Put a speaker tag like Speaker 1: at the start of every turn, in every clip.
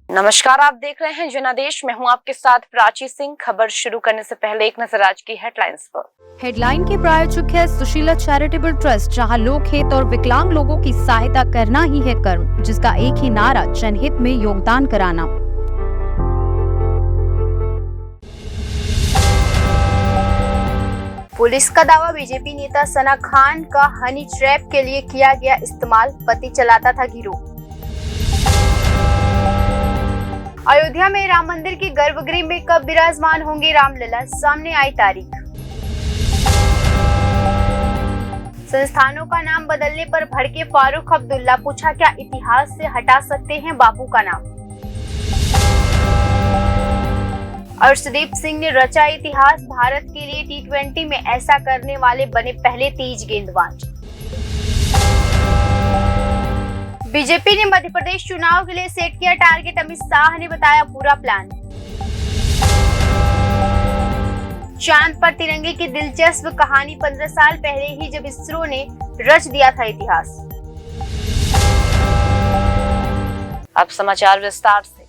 Speaker 1: नमस्कार, आप देख रहे हैं जनादेश। मैं हूं आपके साथ प्राची सिंह। खबर शुरू करने से पहले एक नजर आज की हेडलाइंस पर।
Speaker 2: हेडलाइन के प्रायोजक है सुशीला चैरिटेबल ट्रस्ट, जहां लोक हित और विकलांग लोगों की सहायता करना ही है कर्म, जिसका एक ही नारा जनहित में योगदान कराना।
Speaker 3: पुलिस का दावा, बीजेपी नेता सना खान का हनी ट्रैप के लिए किया गया इस्तेमाल, पति चलाता था गिरोह। अयोध्या में राम मंदिर के गर्भगृह में कब विराजमान होंगे रामलला, सामने आई तारीख। संस्थानों का नाम बदलने पर भड़के फारूक अब्दुल्ला, पूछा क्या इतिहास से हटा सकते हैं बापू का नाम। अर्शदीप सिंह ने रचा इतिहास, भारत के लिए T20 में ऐसा करने वाले बने पहले तेज गेंदबाज। बीजेपी ने मध्य प्रदेश चुनाव के लिए सेट किया टारगेट, अमित शाह ने बताया पूरा प्लान। चांद पर तिरंगे की दिलचस्प कहानी, 15 साल पहले ही जब इसरो ने रच दिया था इतिहास।
Speaker 1: अब समाचार विस्तार से।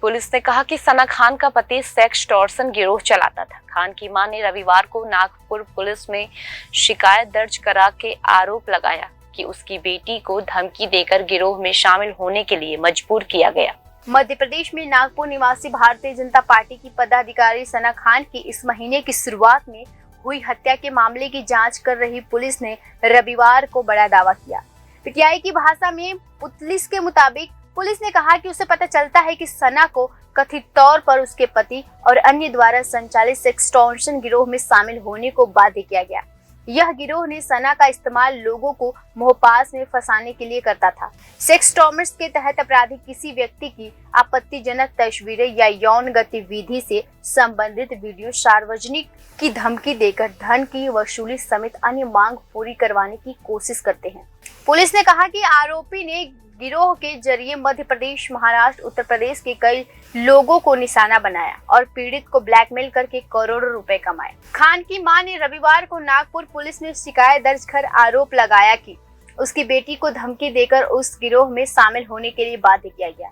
Speaker 1: पुलिस ने कहा कि सना खान का पति सेक्स टॉर्सन गिरोह चलाता था। खान की मां ने रविवार को नागपुर पुलिस में शिकायत दर्ज करा के आरोप लगाया कि उसकी बेटी को धमकी देकर गिरोह में शामिल होने के लिए मजबूर किया गया।
Speaker 3: मध्य प्रदेश में नागपुर निवासी भारतीय जनता पार्टी की पदाधिकारी सना खान की इस महीने की शुरुआत में हुई हत्या के मामले की जांच कर रही पुलिस ने रविवार को बड़ा दावा किया। पीटीआई की भाषा में पुलिस के मुताबिक पुलिस ने कहा कि उसे पता चलता है कि सना को कथित तौर पर उसके पति और अन्य द्वारा संचालित सेक्स टॉर्सन गिरोह में शामिल होने को बाध्य किया गया। यह गिरोह ने सना का इस्तेमाल लोगों को मोहपास में फंसाने के लिए करता था। सेक्स टॉर्सन के तहत अपराधी किसी व्यक्ति की आपत्तिजनक तस्वीरें या यौन गतिविधि से संबंधित वीडियो सार्वजनिक की धमकी देकर धन की वसूली समेत अन्य मांग पूरी करवाने की कोशिश करते हैं। पुलिस ने कहा कि आरोपी ने गिरोह के जरिए मध्य प्रदेश, महाराष्ट्र, उत्तर प्रदेश के कई लोगों को निशाना बनाया और पीड़ित को ब्लैकमेल करके करोड़ों रुपए कमाए। खान की मां ने रविवार को नागपुर पुलिस में शिकायत दर्ज कर आरोप लगाया कि उसकी बेटी को धमकी देकर उस गिरोह में शामिल होने के लिए बाध्य किया गया।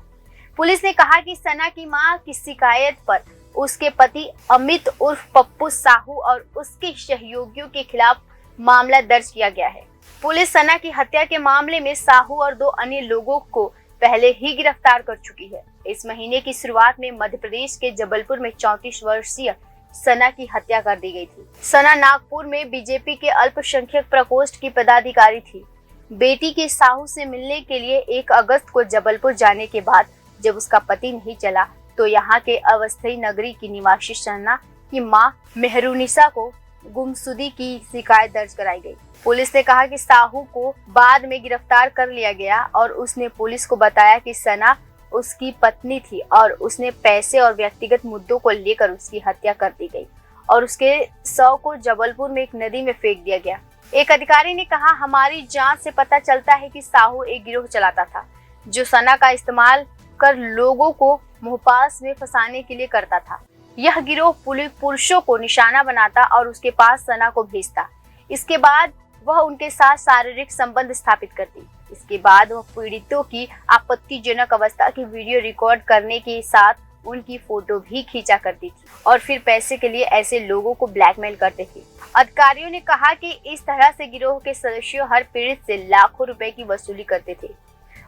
Speaker 3: पुलिस ने कहा कि सना की मां की शिकायत पर उसके पति अमित उर्फ पप्पू साहू और उसके सहयोगियों के खिलाफ मामला दर्ज किया गया है। पुलिस सना की हत्या के मामले में साहू और 2 अन्य लोगों को पहले ही गिरफ्तार कर चुकी है। इस महीने की शुरुआत में मध्य प्रदेश के जबलपुर में 34 वर्षीय सना की हत्या कर दी गई थी। सना नागपुर में बीजेपी के अल्पसंख्यक प्रकोष्ठ की पदाधिकारी थी। बेटी के साहू से मिलने के लिए 1 अगस्त को जबलपुर जाने के बाद जब उसका पति नहीं चला तो यहाँ के अवस्थी नगरी की निवासी सना की मां मेहरुनिसा को गुमशुदगी की शिकायत दर्ज कराई गई। पुलिस ने कहा कि साहू को बाद में गिरफ्तार कर लिया गया और उसने पुलिस को बताया कि सना उसकी पत्नी थी और उसने पैसे और व्यक्तिगत मुद्दों को लेकर उसकी हत्या कर दी गई और उसके शव को जबलपुर में एक नदी में फेंक दिया गया। एक अधिकारी ने कहा, हमारी जांच से पता चलता है कि साहू एक गिरोह चलाता था जो सना का इस्तेमाल कर लोगों को मोहपास में फंसाने के लिए करता था। यह गिरोह पुरुषों को निशाना बनाता और उसके पास सना को भेजता। इसके बाद वह उनके साथ शारीरिक संबंध स्थापित करती। इसके बाद वह पीड़ितों की आपत्तिजनक अवस्था की वीडियो रिकॉर्ड करने के साथ उनकी फोटो भी खींचा करती थी और फिर पैसे के लिए ऐसे लोगों को ब्लैकमेल करते थे। अधिकारियों ने कहा कि इस तरह से गिरोह के सदस्य हर पीड़ित से लाखों रुपए की वसूली करते थे।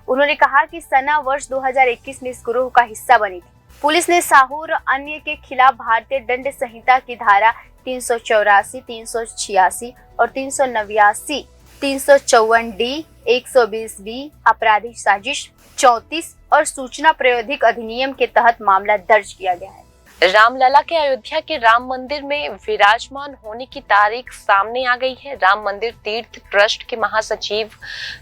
Speaker 3: उन्होंने कहा कि सना वर्ष 2021 में इस गिरोह का हिस्सा बनी थी। पुलिस ने साहू और अन्य के खिलाफ भारतीय दंड संहिता की धारा 384, 386 और 389, 354D, 120B, आपराधिक साजिश 34 और सूचना प्राधिकरण अधिनियम के तहत मामला दर्ज किया गया है।
Speaker 1: रामलला के अयोध्या के राम मंदिर में विराजमान होने की तारीख सामने आ गई है। राम मंदिर तीर्थ ट्रस्ट के महासचिव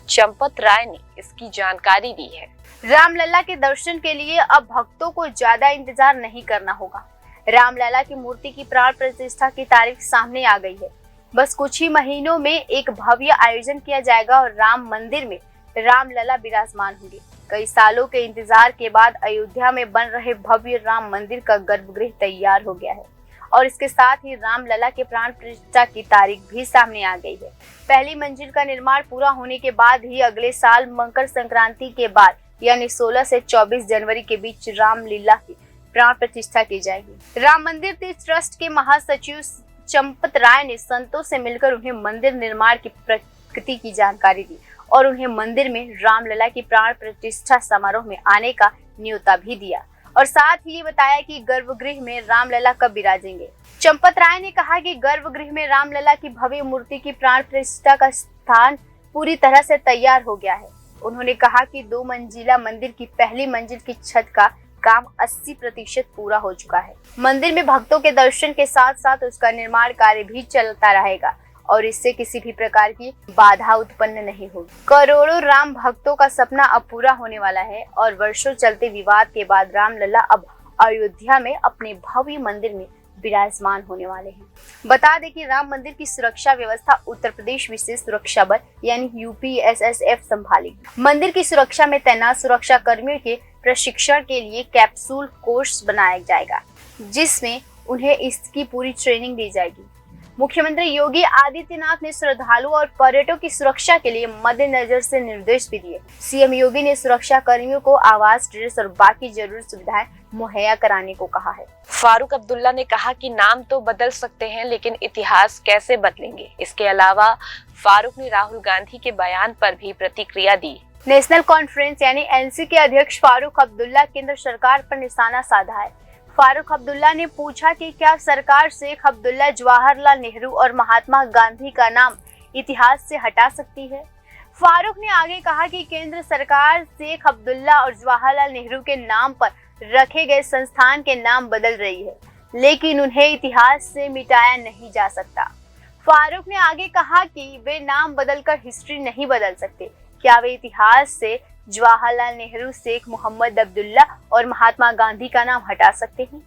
Speaker 1: चंपत राय ने इसकी जानकारी दी है।
Speaker 3: रामलला के दर्शन के लिए अब भक्तों को ज्यादा इंतजार नहीं करना होगा। रामलला की मूर्ति की प्राण प्रतिष्ठा की तारीख सामने आ गई है। बस कुछ ही महीनों में एक भव्य आयोजन किया जाएगा और राम मंदिर में रामलला विराजमान होंगे। कई सालों के इंतजार के बाद अयोध्या में बन रहे भव्य राम मंदिर का गर्भगृह तैयार हो गया है और इसके साथ ही रामलला के प्राण प्रतिष्ठा की तारीख भी सामने आ गई है। पहली मंजिल का निर्माण पूरा होने के बाद ही अगले साल मकर संक्रांति के बाद यानी 16 से 24 जनवरी के बीच रामलीला की प्राण प्रतिष्ठा की जाएगी। राम मंदिर तीर्थ ट्रस्ट के महासचिव चंपत राय ने संतों से मिलकर उन्हें मंदिर निर्माण की प्रगति की जानकारी दी और उन्हें मंदिर में रामलला की प्राण प्रतिष्ठा समारोह में आने का न्योता भी दिया और साथ ही ये बताया कि गर्भगृह में रामलला कब विराजेंगे। चंपत राय ने कहा कि गर्भगृह में रामलला की भव्य मूर्ति की प्राण प्रतिष्ठा का स्थान पूरी तरह से तैयार हो गया है। उन्होंने कहा कि 2 मंजिला मंदिर की पहली मंजिल की छत का काम 80% पूरा हो चुका है। मंदिर में भक्तों के दर्शन के साथ साथ उसका निर्माण कार्य भी चलता रहेगा और इससे किसी भी प्रकार की बाधा उत्पन्न नहीं होगी। करोड़ों राम भक्तों का सपना अब पूरा होने वाला है और वर्षों चलते विवाद के बाद रामलला अब अयोध्या में अपने भव्य मंदिर में विराजमान होने वाले हैं। बता दें कि राम मंदिर की सुरक्षा व्यवस्था उत्तर प्रदेश विशेष सुरक्षा बल यानी UPSSF संभालेगी। मंदिर की सुरक्षा में तैनात सुरक्षा कर्मियों के प्रशिक्षण के लिए कैप्सूल कोर्स बनाया जाएगा, जिसमें उन्हें इसकी पूरी ट्रेनिंग दी जाएगी। मुख्यमंत्री योगी आदित्यनाथ ने श्रद्धालुओं और पर्यटकों की सुरक्षा के लिए मद्देनजर से निर्देश भी दिए। सीएम योगी ने सुरक्षा कर्मियों को आवास, ड्रेस और बाकी जरूरी सुविधाएं मुहैया कराने को कहा है।
Speaker 1: फारूक अब्दुल्ला ने कहा कि नाम तो बदल सकते हैं लेकिन इतिहास कैसे बदलेंगे। इसके अलावा फारूक ने राहुल गांधी के बयान पर भी प्रतिक्रिया दी।
Speaker 3: नेशनल कॉन्फ्रेंस यानी NC के अध्यक्ष फारूक अब्दुल्ला केंद्र सरकार पर निशाना साधा है। फारूक अब्दुल्ला ने पूछा कि क्या सरकार शेख अब्दुल्ला, जवाहरलाल नेहरू और महात्मा गांधी का नाम इतिहास से हटा सकती है। फारूक ने आगे कहा कि केंद्र सरकार शेख अब्दुल्ला और जवाहरलाल नेहरू के नाम पर रखे गए संस्थान के नाम बदल रही है, लेकिन उन्हें इतिहास से मिटाया नहीं जा सकता। फारूक ने आगे कहा कि वे नाम बदलकर हिस्ट्री नहीं बदल सकते। क्या वे इतिहास से जवाहरलाल नेहरू, शेख मोहम्मद अब्दुल्ला और महात्मा गांधी का नाम हटा सकते हैं?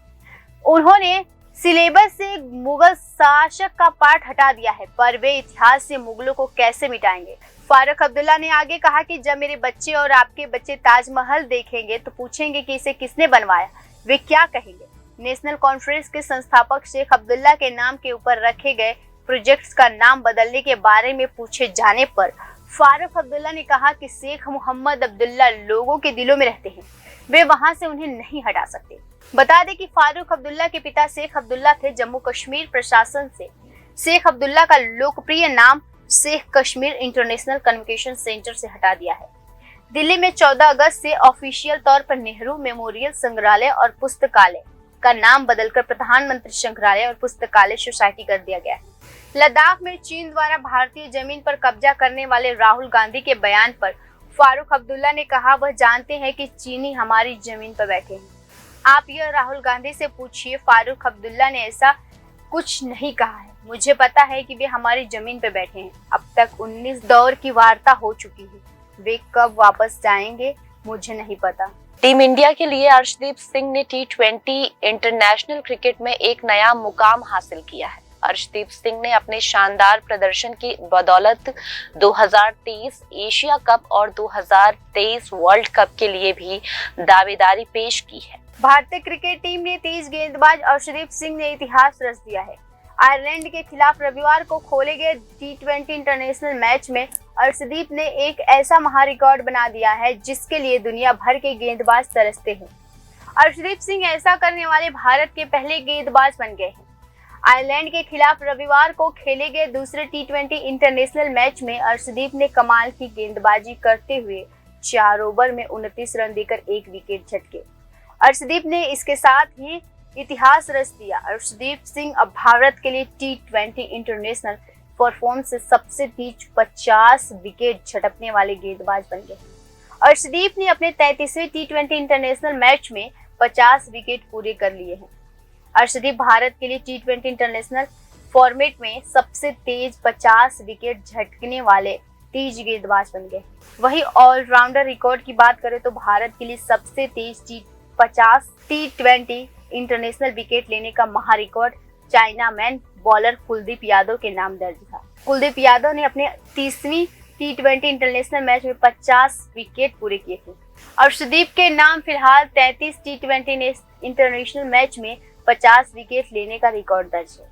Speaker 3: उन्होंने सिलेबस से मुगल शासक का पाठ हटा दिया है, पर वे इतिहास से मुगलों को कैसे मिटाएंगे? फारूक अब्दुल्ला ने आगे कहा कि जब मेरे बच्चे और आपके बच्चे ताजमहल देखेंगे तो पूछेंगे कि इसे किसने बनवाया, वे क्या कहेंगे? नेशनल कॉन्फ्रेंस के संस्थापक शेख अब्दुल्ला के नाम के ऊपर रखे गए प्रोजेक्ट्स का नाम बदलने के बारे में पूछे जाने पर फारूक अब्दुल्ला ने कहा कि शेख मोहम्मद अब्दुल्ला लोगों के दिलों में रहते हैं, वे वहां से उन्हें नहीं हटा सकते। बता दें कि फारूक अब्दुल्ला के पिता शेख अब्दुल्ला थे। जम्मू कश्मीर प्रशासन से शेख अब्दुल्ला का लोकप्रिय नाम Sheikh Kashmir international convention centre से हटा दिया है। दिल्ली में 14 अगस्त से ऑफिशियल तौर पर नेहरू मेमोरियल संग्रहालय और पुस्तकालय का नाम बदलकर प्रधानमंत्री संग्रहालय और पुस्तकालय सोसाइटी कर दिया गया है। लद्दाख में चीन द्वारा भारतीय जमीन पर कब्जा करने वाले राहुल गांधी के बयान पर फारूक अब्दुल्ला ने कहा, वह जानते हैं कि चीनी हमारी जमीन पर बैठे हैं। आप यह राहुल गांधी से पूछिए। फारूक अब्दुल्ला ने ऐसा कुछ नहीं कहा है। मुझे पता है कि वे हमारी जमीन पर बैठे हैं। अब तक 19 दौर की वार्ता हो चुकी है। वे कब वापस जाएंगे मुझे नहीं पता।
Speaker 1: टीम इंडिया के लिए अर्शदीप सिंह ने T20 इंटरनेशनल क्रिकेट में एक नया मुकाम हासिल किया है। अर्शदीप सिंह ने अपने शानदार प्रदर्शन की बदौलत 2023 एशिया कप और 2023 वर्ल्ड कप के लिए भी दावेदारी पेश की है।
Speaker 3: भारतीय क्रिकेट टीम ने तेज गेंदबाज अर्शदीप सिंह ने इतिहास रच दिया है। आयरलैंड के खिलाफ रविवार को खेले गए T20 इंटरनेशनल मैच में अर्शदीप ने एक ऐसा महारिकॉर्ड बना दिया है जिसके लिए दुनिया भर के गेंदबाज तरसते हैं। अर्शदीप सिंह ऐसा करने वाले भारत के पहले गेंदबाज बन गए हैं। आयरलैंड के खिलाफ रविवार को खेले गए दूसरे T20 इंटरनेशनल मैच में अर्शदीप ने कमाल की गेंदबाजी करते हुए 4 ओवर में 29 रन देकर 1 विकेट झटके। अर्शदीप ने इसके साथ ही इतिहास रच दिया। अर्शदीप सिंह अब भारत के लिए T20 इंटरनेशनल परफॉर्मेंस से सबसे तेज 50 विकेट झटकने वाले गेंदबाज बन गए। अर्शदीप ने अपने 33वें T20 इंटरनेशनल मैच में 50 विकेट पूरे कर लिए हैं। अर्शदीप भारत के लिए T20 इंटरनेशनल फॉर्मेट में सबसे तेज 50 विकेट झटकने वाले तेज गेंदबाज बन गए। वहीं ऑलराउंडर रिकॉर्ड की बात करें तो भारत के लिए सबसे तेज 50 T20 इंटरनेशनल विकेट लेने का महारिकॉर्ड chinaman bowler Kuldeep Yadav के नाम दर्ज था। कुलदीप यादव ने अपने 30वीं T20 इंटरनेशनल मैच में 50 विकेट पूरे किए थे। अर्शदीप के नाम फिलहाल 33 T20 इंटरनेशनल मैच में 50 विकेट लेने का रिकॉर्ड दर्ज है।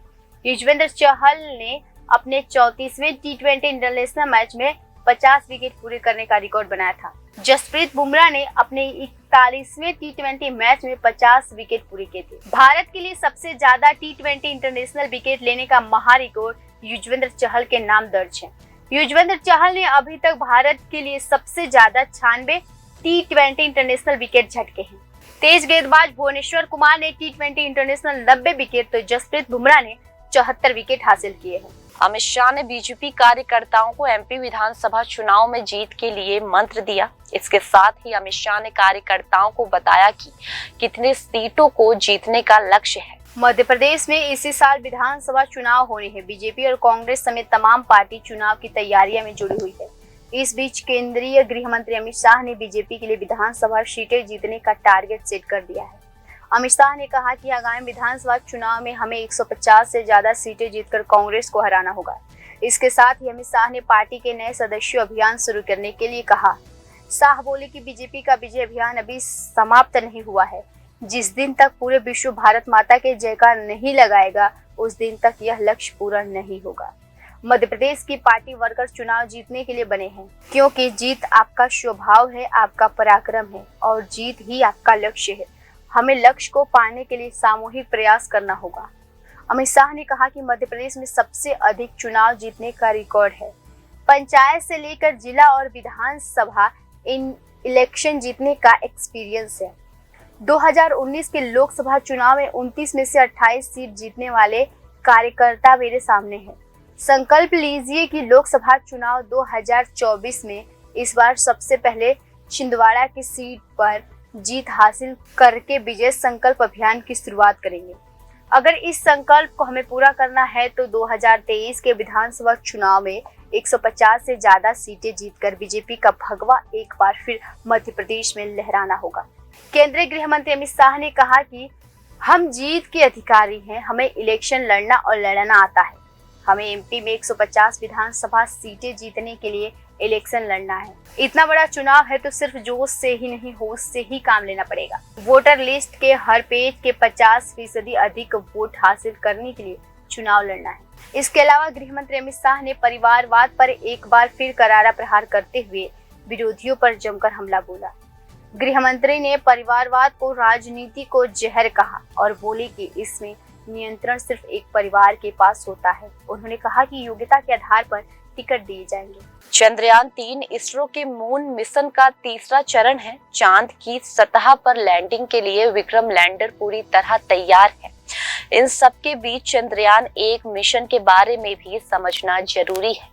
Speaker 3: युजवेंद्र चहल ने अपने 34वें T20 इंटरनेशनल मैच में 50 विकेट पूरे करने का रिकॉर्ड बनाया था। जसप्रीत बुमराह ने अपने 41वें टी20 मैच में 50 विकेट पूरे किए थे। भारत के लिए सबसे ज्यादा टी20 इंटरनेशनल विकेट लेने का महारिकॉर्ड युजवेंद्र चहल के नाम दर्ज है। युजवेंद्र चहल ने अभी तक भारत के लिए सबसे ज्यादा 96 टी20 इंटरनेशनल विकेट झटके हैं। तेज गेंदबाज भुवनेश्वर कुमार ने टी20 इंटरनेशनल 90 विकेट तो जसप्रीत बुमराह ने 74 विकेट हासिल किए हैं।
Speaker 1: अमित शाह ने बीजेपी कार्यकर्ताओं को एमपी विधानसभा चुनाव में जीत के लिए मंत्र दिया। इसके साथ ही अमित शाह ने कार्यकर्ताओं को बताया कि कितने सीटों को जीतने का लक्ष्य है।
Speaker 3: मध्य प्रदेश में इसी साल विधानसभा चुनाव होने हैं। बीजेपी और कांग्रेस समेत तमाम पार्टी चुनाव की तैयारियों में जुड़ी हुई है। इस बीच केंद्रीय गृह मंत्री अमित शाह ने बीजेपी के लिए विधानसभा सीटें जीतने का टारगेट सेट कर दिया है। अमित शाह ने कहा कि आगामी विधानसभा चुनाव में हमें 150 से ज्यादा सीटें जीतकर कांग्रेस को हराना होगा। इसके साथ ही अमित शाह ने पार्टी के नए सदस्यों अभियान शुरू करने के लिए कहा। शाह बोले कि बीजेपी का विजय अभियान अभी समाप्त नहीं हुआ है। जिस दिन तक पूरे विश्व भारत माता के जयकार नहीं लगाएगा, उस दिन तक यह लक्ष्य पूरा नहीं होगा। मध्य प्रदेश की पार्टी वर्कर चुनाव जीतने के लिए बने हैं, क्योंकि जीत आपका स्वभाव है, आपका पराक्रम है और जीत ही आपका लक्ष्य है। हमें लक्ष्य को पाने के लिए सामूहिक प्रयास करना होगा। अमित शाह ने कहा कि मध्य प्रदेश में सबसे अधिक चुनाव जीतने का रिकॉर्ड है। पंचायत से लेकर जिला और विधानसभा इलेक्शन जीतने का एक्सपीरियंस है। 2019 के लोकसभा चुनाव में 29 में से 28 सीट जीतने वाले कार्यकर्ता मेरे सामने हैं। संकल्प लीजिए कि लोकसभा चुनाव 2024 में इस बार सबसे पहले छिंदवाड़ा की सीट पर जीत हासिल करके विजय संकल्प अभियान की शुरुआत करेंगे। अगर इस संकल्प को हमें पूरा करना है तो 2023 के विधानसभा चुनाव में 150 से ज्यादा सीटें जीतकर बीजेपी का भगवा एक बार फिर मध्य प्रदेश में लहराना होगा। केंद्रीय गृह मंत्री अमित शाह ने कहा कि हम जीत के अधिकारी हैं, हमें इलेक्शन लड़ना और लड़ना आता है। हमें एमपी में 150 विधानसभा सीटें जीतने के लिए इलेक्शन लड़ना है। इतना बड़ा चुनाव है तो सिर्फ जोश से ही नहीं, होश से ही काम लेना पड़ेगा। वोटर लिस्ट के हर पेज के 50% अधिक वोट हासिल करने के लिए चुनाव लड़ना है। इसके अलावा गृह मंत्री अमित शाह ने परिवारवाद पर एक बार फिर करारा प्रहार करते हुए विरोधियों पर जमकर हमला बोला। गृह मंत्री ने परिवारवाद को राजनीति को जहर कहा और बोले कि इसमें नियंत्रण सिर्फ एक परिवार के पास होता है। उन्होंने कहा कि योग्यता के आधार पर टिकट दिए जाएंगे।
Speaker 1: चंद्रयान 3 इसरो के मून मिशन का तीसरा चरण है। चांद की सतह पर लैंडिंग के लिए विक्रम लैंडर पूरी तरह तैयार है। इन सब के बीच चंद्रयान 1 मिशन के बारे में भी समझना जरूरी है।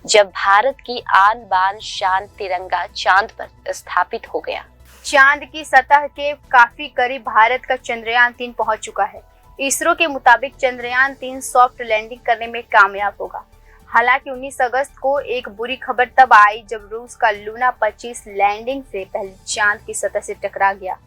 Speaker 1: जब भारत की आन बान शान तिरंगा चांद पर स्थापित हो गया।
Speaker 3: चांद की सतह के काफी करीब भारत का चंद्रयान 3 पहुंच चुका है। इसरो के मुताबिक चंद्रयान 3 सॉफ्ट लैंडिंग करने में कामयाब होगा। हालांकि 19 अगस्त को एक बुरी खबर तब आई जब रूस का लूना 25 लैंडिंग से पहले चांद की सतह से टकरा गया।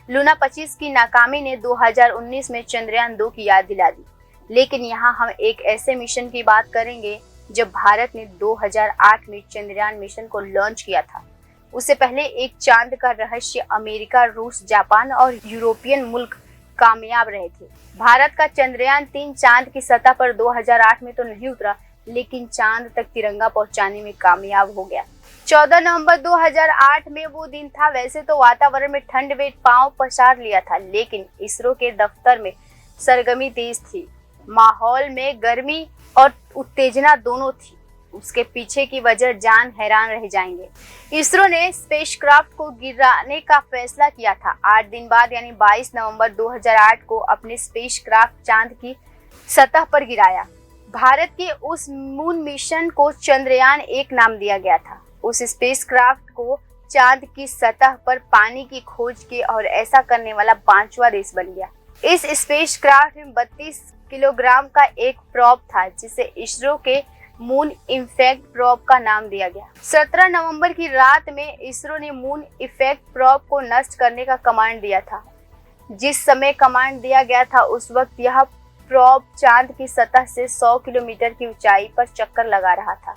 Speaker 3: लूना 25 की नाकामी ने 2019 में चंद्रयान 2 की याद दिला दी। लेकिन यहाँ हम एक ऐसे मिशन की बात करेंगे जब भारत ने 2008 में चंद्रयान मिशन को लॉन्च किया था। उससे पहले एक चांद का रहस्य अमेरिका, रूस, जापान और यूरोपियन मुल्क कामयाब रहे थे। भारत का चंद्रयान 3 चांद की सतह पर 2008 में तो नहीं उतरा, लेकिन चांद तक तिरंगा पहुंचाने में कामयाब हो गया। 14 नवंबर 2008 में वो दिन था। वैसे तो वातावरण में ठंड ने पांव पसार लिया था, लेकिन इसरो के दफ्तर में सरगर्मी तेज थी। माहौल में गर्मी और उत्तेजना दोनों थी। उसके पीछे की वजह जान हैरान रह जाएंगे। इसरो ने स्पेसक्राफ्ट को गिराने का फैसला किया था। 8 दिन बाद यानी 22 नवंबर 2008 को अपने स्पेसक्राफ्ट चांद की सतह पर गिराया। भारत के उस मून मिशन को चंद्रयान 1 नाम दिया गया था। उस स्पेसक्राफ्ट को चांद की सतह पर पानी की खोज की और ऐसा करने वाला 5वां देश बन गया। इस स्पेसक्राफ्ट में 32 किलोग्राम का एक प्रोब था, जिसे इसरो के मून इम्पैक्ट प्रोब का नाम दिया गया। 17 नवंबर की रात में इसरो ने मून इम्पैक्ट प्रोब को नष्ट करने का कमांड दिया था। जिस समय कमांड दिया गया था उस वक्त यह प्रोब चांद की सतह से 100 किलोमीटर की ऊंचाई पर चक्कर लगा रहा था।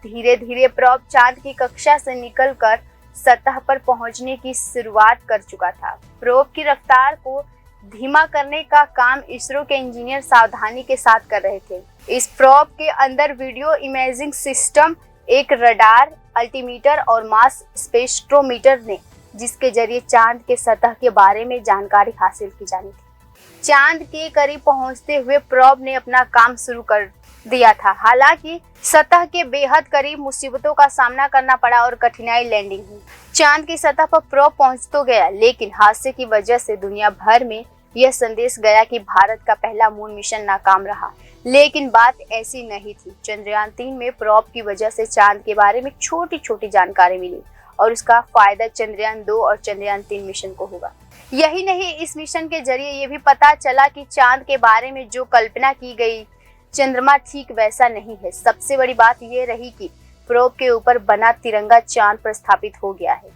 Speaker 3: धीरे धीरे प्रोब चांद की कक्षा से निकलकर सतह पर पहुंचने की शुरुआत कर चुका था। प्रोब की रफ्तार को धीमा करने का काम इसरो के इंजीनियर सावधानी के साथ कर रहे थे। इस प्रोब के अंदर वीडियो इमेजिंग सिस्टम एक रडार, अल्टीमीटर और मास स्पेक्ट्रोमीटर ने, जिसके जरिए चांद के सतह के बारे में जानकारी हासिल की जानी थी। चांद के करीब पहुंचते हुए प्रोब ने अपना काम शुरू कर दिया था। हालांकि सतह के बेहद करीब मुसीबतों का सामना करना पड़ा और कठिनाई लैंडिंग हुई। चांद की सतह पर प्रोब पहुंच तो गया, लेकिन हादसे की वजह से दुनिया भर में यह संदेश गया कि भारत का पहला मून मिशन नाकाम रहा। लेकिन बात ऐसी नहीं थी। चंद्रयान 3 में प्रोब की वजह से चांद के बारे में छोटी छोटी जानकारी मिली और उसका फायदा चंद्रयान 2 और चंद्रयान 3 मिशन को होगा। यही नहीं, इस मिशन के जरिए ये भी पता चला कि चांद के बारे में जो कल्पना की गई, चंद्रमा ठीक वैसा नहीं है। सबसे बड़ी बात यह रही कि प्रोब के ऊपर बना तिरंगा चांद पर स्थापित हो गया है।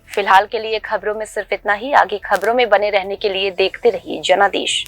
Speaker 1: फिलहाल के लिए खबरों में सिर्फ इतना ही। आगे खबरों में बने रहने के लिए देखते रहिए जनादेश।